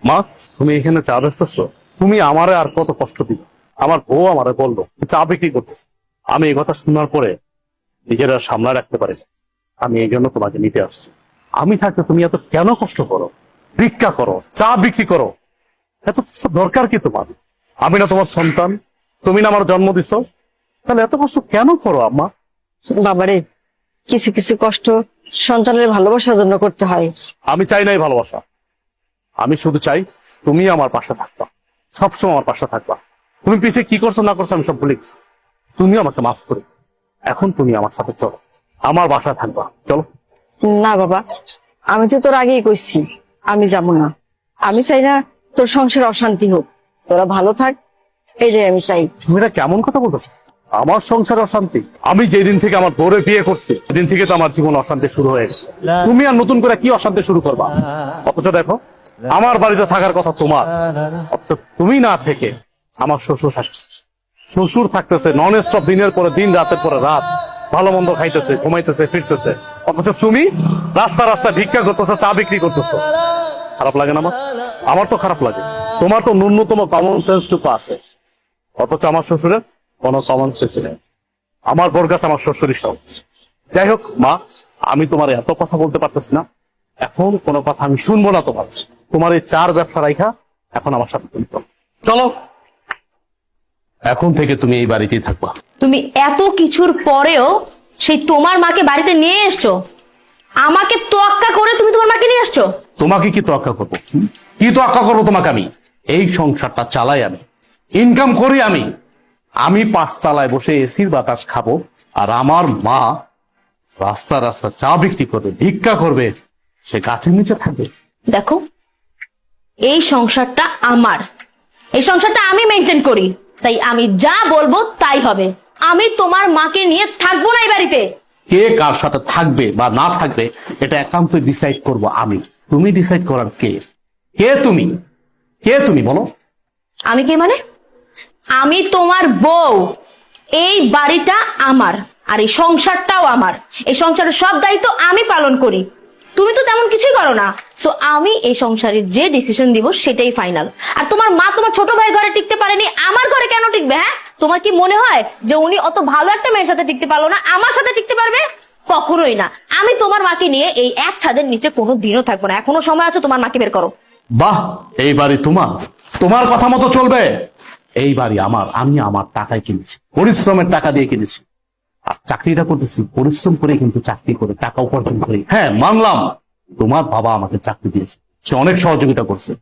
মা, তুমি এখানে চা বেচতেছ? তুমি আমারে আর কত কষ্ট দিবে? আমার বউ আমারে বললো চা বিক্রি করতেছে। আমি এই কথা শোনার পরে নিজের আর সামলা রাখতে পারি না। আমি এই জন্য তোমাকে নিতে আসছি। আমি থাকতে তুমি এত কেন কষ্ট করো? ভিক্ষা করো, চা বিক্রি করো, এত কষ্ট দরকার কি তোমার? আমি না তোমার সন্তান? তুমি না আমার জন্ম দিছো? তাহলে এত কষ্ট কেন করো আম্মা? বাবারে, কিছু কিছু কষ্ট সন্তানের ভালোবাসার জন্য করতে হয়। আমি চাই নাই ভালোবাসা, আমি শুধু চাই তুমি আমার পাশে থাকবা, সবসময় আমার পাশে থাকবা। তুমি পিছিয়ে কি করছো না করছো আমি সব ভুলে গেছি। তুমি আমাকে মাফ করে এখন তুমি আমার সাথে চলো, আমার বাসায় থাকবা, চলো। না বাবা, আমি তো তোর আগেই কইছি আমি যাব না। আমি চাই না তোর সংসারে অশান্তি হোক, তোরা ভালো থাক, এটাই আমি চাই। তুমি এটা কেমন কথা বলতেছো? আমার সংসারে অশান্তি? আমি যেদিন থেকে আমার বউরে বিয়ে করছি সেদিন থেকে তো আমার জীবন অশান্তি শুরু হয়ে গেছে। তুমি আর নতুন করে কি অশান্তি শুরু করবা? অথচ দেখো, আমার বাড়িতে থাকার কথা তোমার, অথচ তুমি না থেকে আমার শ্বশুর থাকছে। শ্বশুর থাকতেছে নন স্টপ, দিনের পরে দিন, রাতের পরে রাত, ভালো মন্দ খাইতেছে, ঘুমাইতেছে, ফিরতেছে। অথচ তুমি রাস্তা রাস্তা ভিক্ষা করতেছো, চা বিক্রি করতেছো। খারাপ লাগে না আমার? আমার তো খারাপ লাগে। তোমার তো ন্যূনতম কমন সেন্স টুকু আছে, অথচ আমার শ্বশুরের কোনো কমন সেন্স নেই। আমার বোর কাছে আমার শ্বশুরই সব। যাই হোক মা, আমি তোমার এত কথা বলতে পারতেছি না, এখন কোনো কথা আমি শুনবো না তোমার। তোমার এই চার ব্যবসা রাইখা এখন আমার সাথে তুমি চলো। চলো, এখন থেকে তুমি এই বাড়িতেই থাকবা। তুমি এত কিছুর পরেও সেই তোমার মাকে বাড়িতে নিয়ে এসছো, আমাকে তোয়াক্কা করে তুমি তোমার মাকে নিয়ে আসছো। তোমাকে কি তোয়াক্কা করবো? কি তোয়াক্কা করবো তোমাকে? আমি এই সংসারটা চালাই, আমি ইনকাম করি, আমি পাঁচতলায় বসে এসির বাতাস খাবো, আর আমার মা রাস্তা রাস্তা চা বিক্রি করবে, ভিক্ষা করবে, সে গাছের নিচে থাকবে। দেখো, এই সংসারটা আমার, এই সংসারটা আমি মেনটেন করি, তাই আমি যা বলবো তাই হবে। আমি তোমার মাকে নিয়ে থাকবো না এই বাড়িতে। কে কার সাথে থাকবে বা না থাকবে এটা একান্তই ডিসাইড করব আমি। তুমি ডিসাইড করার কে? কে তুমি? কে তুমি বলো? আমি কে মানে? আমি তোমার বউ। এই বাড়িটা আমার, আর এই সংসারটাও আমার। এই সংসারের সব দায়িত্ব আমি পালন করি, তুমি তো তেমন কিছুই করো না। সো আমি এই সংসারে যে ডিসিশন দিব সেটাই ফাইনাল। আর তোমার মা তোমার ছোট ভাই ঘরে টিকতে পারেনি, আমার ঘরে কেন টিকবে? হ্যাঁ, তোমার কি মনে হয় যে উনি অত ভালো একটা মেয়ের সাথে টিকতে পারলো না, আমার সাথে টিকতে পারবে? কখনোই না। আমি তোমার মাকে নিয়ে এই এক ছাদের নিচে কোনো দিনও থাকবো না। এখনো সময় আছে, তোমার মাকে বের করো। বাহ, এই বাড়ি তোমার, তোমার কথা মতো চলবে। এই বাড়ি আমার, আমি আমার টাকায় কিনেছি, পরিশ্রমের টাকা দিয়ে কিনেছি। আর চাকরিটা করতেছি পরিশ্রম করে, কিন্তু চাকরি করে টাকা উপার্জন করি। হ্যাঁ মানলাম, তোমার বাবা আমাকে চাকরি দিয়েছে, সে অনেক সহযোগিতা করছে,